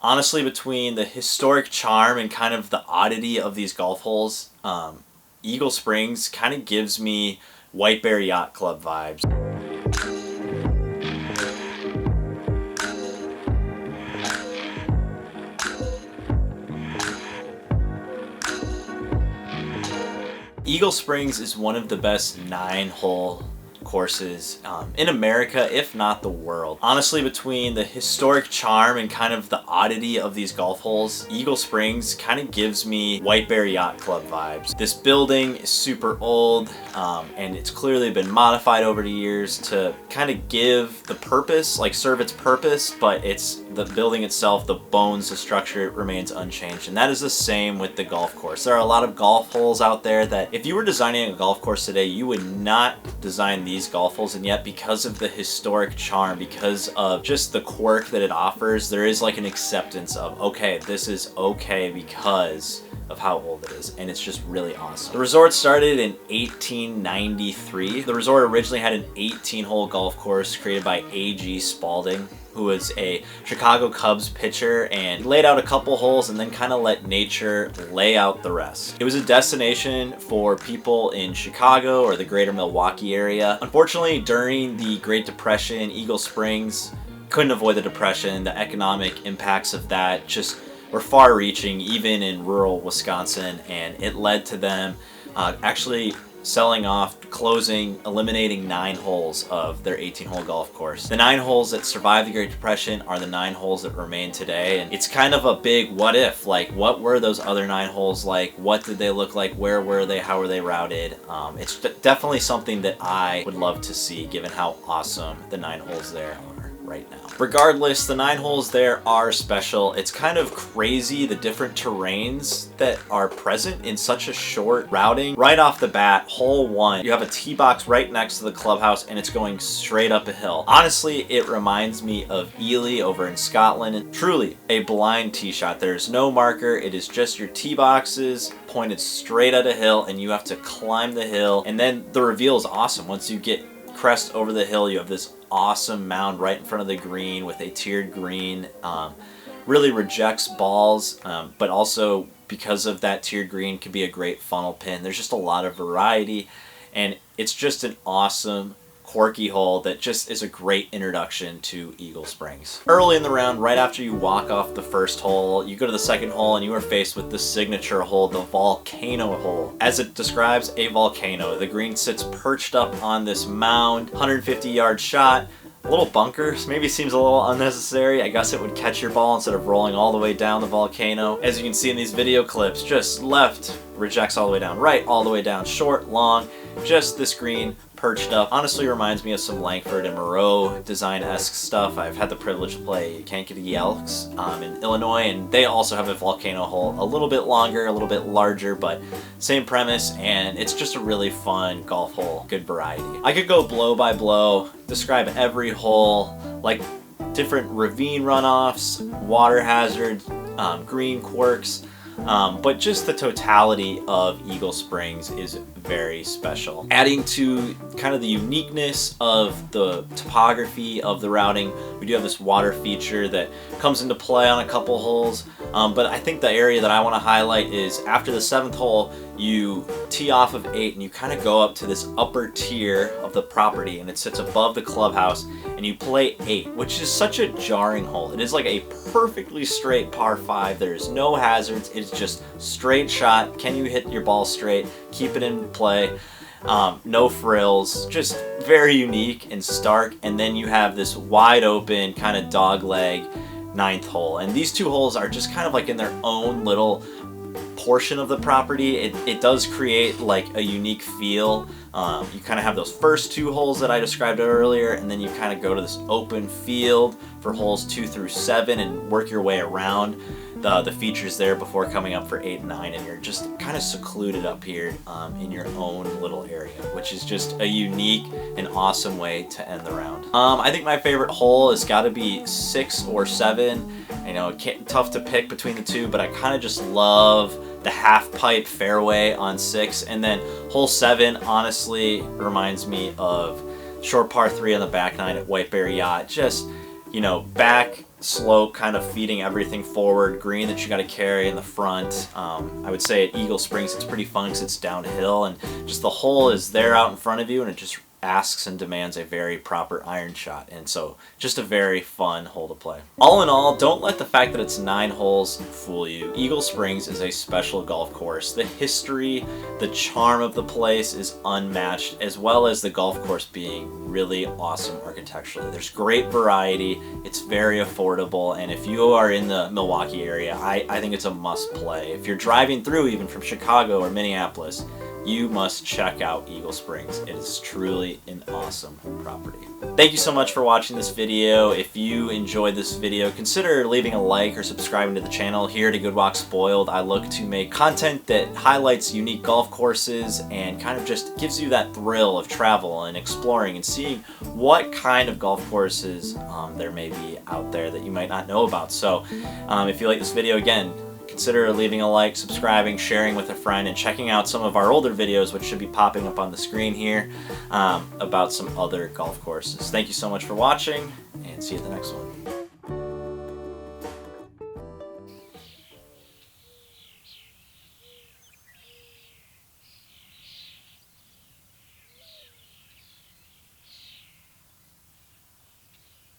Honestly, between the historic charm and kind of the oddity of these golf holes, Eagle Springs kind of gives me White Bear Yacht Club vibes. Eagle Springs is one of the best 9-hole courses in America, if not the world. Honestly, between the historic charm and kind of the oddity of these golf holes, Eagle Springs kind of gives me White Bear Yacht Club vibes. This building is super old, and it's clearly been modified over the years to kind of give the purpose, like serve its purpose, but it's the building itself, the bones, the structure remains unchanged. And that is the same with the golf course. There are a lot of golf holes out there that if you were designing a golf course today, you would not design these golf holes, and yet because of the historic charm, because of just the quirk that it offers, there is like an acceptance of, okay, this is okay because of how old it is, and it's just really awesome. The resort started in 1893. The resort originally had an 18-hole golf course created by A.G. Spalding, who was a Chicago Cubs pitcher, and laid out a couple holes and then kind of let nature lay out the rest. It was a destination for people in Chicago or the greater Milwaukee area. Unfortunately, during the Great Depression, Eagle Springs couldn't avoid the depression. The economic impacts of that just were far-reaching, even in rural Wisconsin, and it led to them actually selling off, closing, eliminating 9 holes of their 18-hole golf course. The 9 holes that survived the Great Depression are the 9 holes that remain today, and it's kind of a big what if, like what were those other 9 holes like, what did they look like, where were they, how were they routed. It's definitely something that I would love to see given how awesome the 9 holes there are right now. Regardless, the 9 holes there are special. It's kind of crazy the different terrains that are present in such a short routing. Right off the bat, hole 1, you have a tee box right next to the clubhouse and it's going straight up a hill. Honestly, it reminds me of Ely over in Scotland. And truly a blind tee shot. There's no marker. It is just your tee boxes pointed straight at a hill and you have to climb the hill. And then the reveal is awesome. Once you get crest over the hill, you have this awesome mound right in front of the green with a tiered green. Really rejects balls, but also because of that tiered green can be a great funnel pin. There's just a lot of variety, and it's just an awesome quirky hole that just is a great introduction to Eagle Springs. Early in the round, right after you walk off the first hole, you go to the second hole and you are faced with the signature hole, the volcano hole. As it describes, a volcano. The green sits perched up on this mound, 150-yard shot. A little bunker, maybe seems a little unnecessary. I guess it would catch your ball instead of rolling all the way down the volcano. As you can see in these video clips, just left rejects all the way down, right all the way down, short, long, just this green perched up. Honestly reminds me of some Langford and Moreau design-esque stuff. I've had the privilege to play Kankakee Elks in Illinois, and they also have a volcano hole, a little bit longer, a little bit larger, but same premise, and it's just a really fun golf hole, good variety. I could go blow by blow, describe every hole, like different ravine runoffs, water hazards, green quirks, but just the totality of Eagle Springs is very special. Adding to kind of the uniqueness of the topography of the routing, we do have this water feature that comes into play on a couple holes, but I think the area that I want to highlight is after the 7th hole, you tee off of 8 and you kind of go up to this upper tier of the property, and it sits above the clubhouse, and you play 8, which is such a jarring hole. It is like a perfectly straight par 5. There's no hazards. It's just straight shot. Can you hit your ball straight? Keep it in play. No frills. Just very unique and stark. And then you have this wide open kind of dog leg 9th hole. And these 2 holes are just kind of like in their own little portion of the property. It does create like a unique feel. You kind of have those first 2 holes that I described earlier, and then you kind of go to this open field for holes 2 through 7 and work your way around the features there before coming up for 8 and 9, and you're just kind of secluded up here in your own little area, which is just a unique and awesome way to end the round. I think my favorite hole has got to be 6 or 7. You know, tough to pick between the 2, but I kind of just love the half pipe fairway on 6, and then hole 7 honestly reminds me of short par 3 on the back 9 at White Bear Yacht. Just, you know, back slope kind of feeding everything forward, green that you got to carry in the front. I would say at Eagle Springs it's pretty fun because it's downhill and just the hole is there out in front of you, and it just asks and demands a very proper iron shot, and so just a very fun hole to play. All in all, don't let the fact that it's 9 holes fool you. Eagle Springs is a special golf course. The history, the charm of the place is unmatched, as well as the golf course being really awesome architecturally. There's great variety, it's very affordable, and if you are in the Milwaukee area, I think it's a must play. If you're driving through even from Chicago or Minneapolis, you must check out Eagle Springs. It is truly an awesome property. Thank you so much for watching this video. If you enjoyed this video, consider leaving a like or subscribing to the channel. Here at Good Walk Spoiled, I look to make content that highlights unique golf courses and kind of just gives you that thrill of travel and exploring and seeing what kind of golf courses there may be out there that you might not know about. So if you like this video, again, consider leaving a like, subscribing, sharing with a friend, and checking out some of our older videos, which should be popping up on the screen here, about some other golf courses. Thank you so much for watching, and see you at the next one.